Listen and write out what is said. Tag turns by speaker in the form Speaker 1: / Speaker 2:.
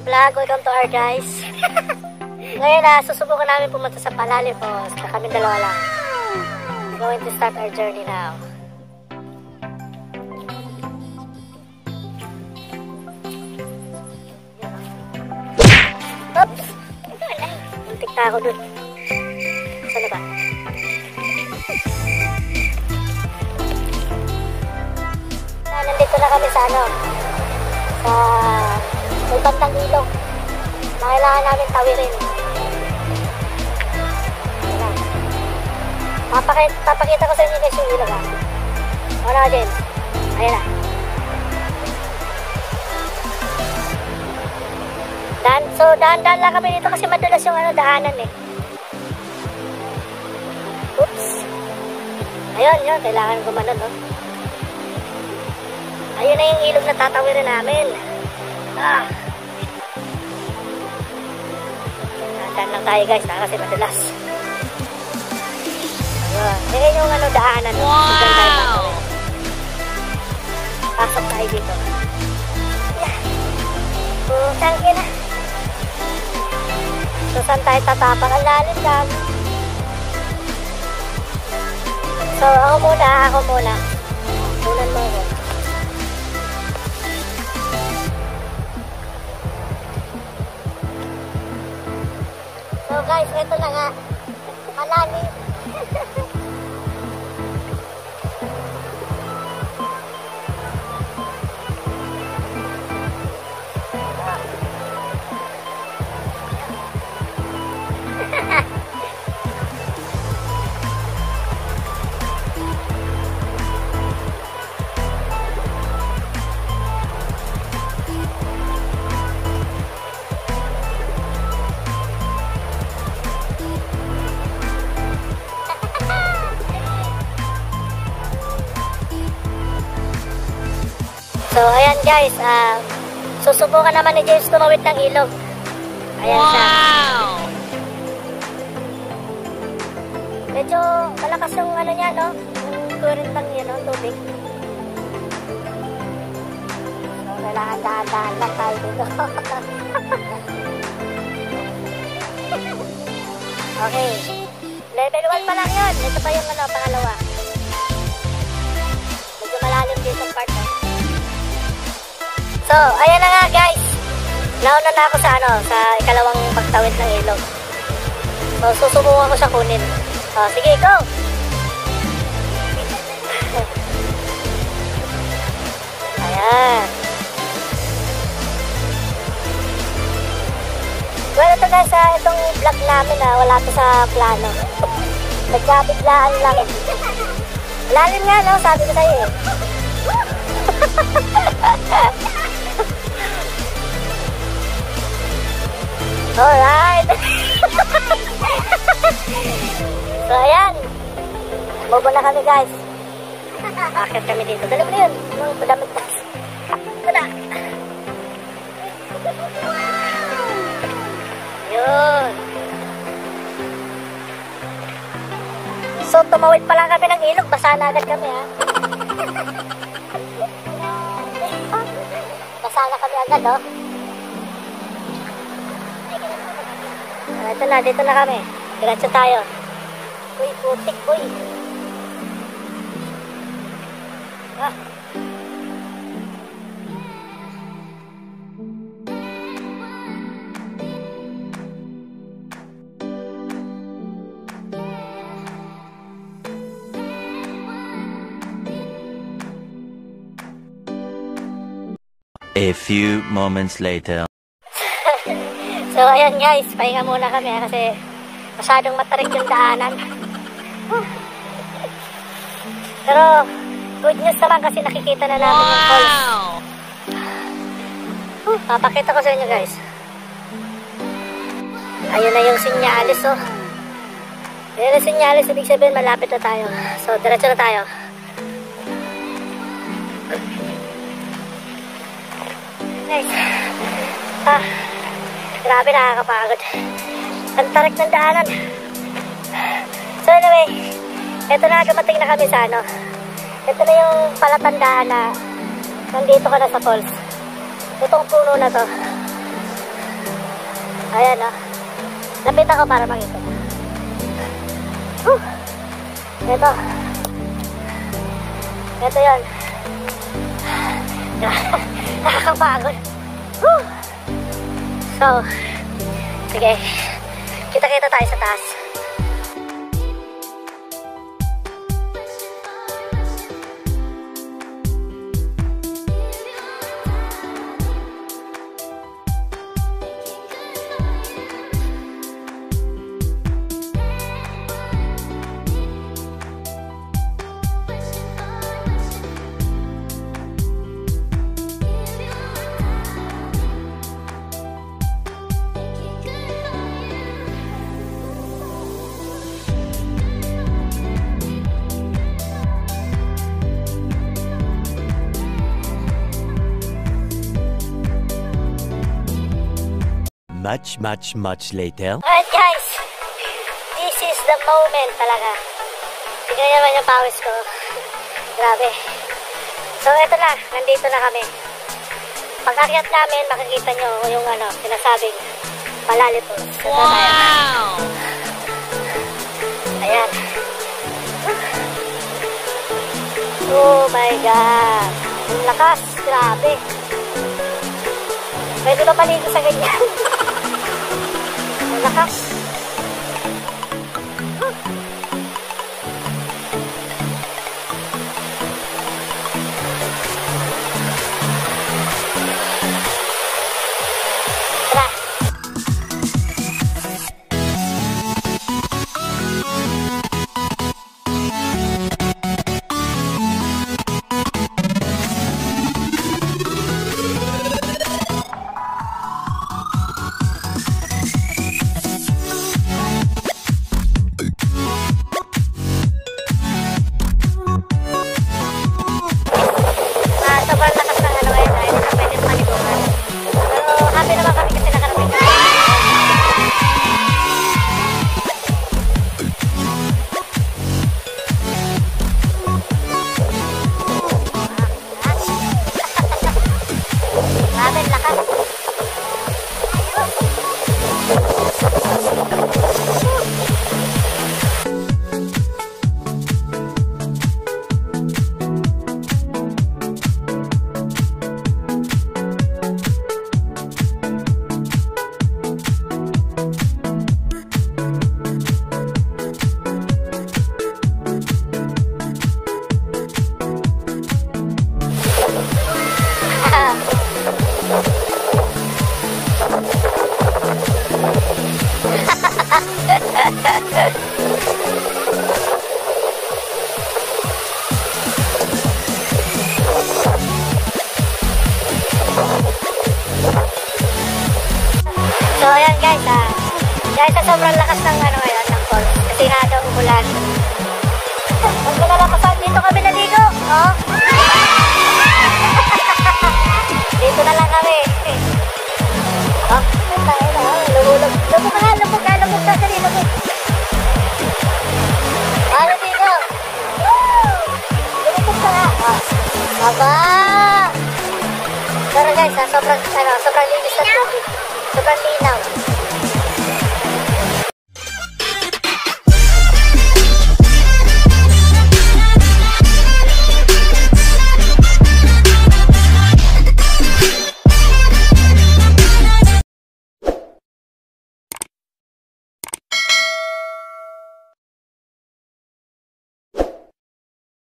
Speaker 1: Vlog, welcome to our guys. Ngayon susubukan namin pumunta sa Palalim Falls. Kami dalawa lang. We're going to start our journey now. Oops! Muntik na ako dun. Saan ba? Nandito na kami sa sa may bandang ilog na kailangan namin tawirin. Papakita ko sa inyo guys yung ilog ha. Ano ka James? Ayan na. So dahan-dahan lang kami dito kasi madulas yung daanan eh. Oops. Ayun yun, kailangan gumanon no. Ayun na yung ilog na tatawirin namin. Dahan lang tayo guys kasi madulas. Ayun yung daanan. Wow! Pasok tayo dito. Putang ina. So saan tayo tatapak? Ang lalim lang. So ako muna. Tunan mo ako. So guys, ito na nga. Malalim. So ayan guys, susubukan naman ni James tumawid ng ilog. Ayan siya. Medyo malakas yung niya no, yung current lang yun no, tubig. So kailangan dahan-dahan lang tayo dito. Okay, level 1 pa lang yun. Ito pa yung pangalawa. Medyo malalim dito part no. So, ayan na nga guys. Nauna na ako sa sa ikalawang pagtawid ng ilog. So, susubukan ko siya kunin. Sige, go! Ayan. Well, ito guys, itong vlog namin wala to sa plano. Nagkabiglaan lang. Lalim nga, no? Sabi ko sa'yo eh. Alright. So ayan, bobo na kami guys. Akit kami dito. Dali mo na yun. Nung padamit na. Tada. Yun. So tumawid pa lang kami ng ilog. Basa na agad kami ha. Basa na kami agad oh. Ito na, dito na kami. Diretso tayo. Uy, putik, uy.
Speaker 2: A few moments later.
Speaker 1: So ayan guys, pahinga muna kami kasi masyadong matarik yung daanan. Pero good news naman kasi nakikita na namin yung falls. Papakita ko sa inyo guys. Ayun na yung sinyalis oh. Ayun yung sinyalis, ibig sabihin malapit na tayo. So diretso na tayo. Guys, grabe, nakakapagod. Ang tarik ng daanan. So anyway, eto na, dumating na kami sa ito na yung palatandaan na nandito ka na sa falls. Itong puno na to. Ayan o. Lapit ako para makita. Ito. Ito yun. Nakakapagod. So, sige. Kita-kita tayo sa taas.
Speaker 2: Much later.
Speaker 1: Alright guys, this is the moment talaga. Tignan naman yung pawis ko. Grabe. So eto na, nandito na kami. Pag-akyat namin, makikita nyo yung sinasabing Palalipos. Wow! Ayan. Oh my God. Ang lakas, grabe. Pwede ba paligo sa ganyan? Ang lakas. Tara. Sobrang lakas ng ngayon dahil pwede paliguan. Pero happy naman kami kasi nakarating na. Grabe lakas. So ayan guys, dahil sa sobrang lakas ng ngayon, ng falls, kasi nga daw umulan. Huwag ko nalapasan, dito kami naligo, oh. Dito na lang kami. Oh, tayo na, lumulog ka, dali, lumulog. Ano dito? Lumulog ka nga, oh. Aba! Pero guys, sobrang linis na tubig. Sobrang linaw.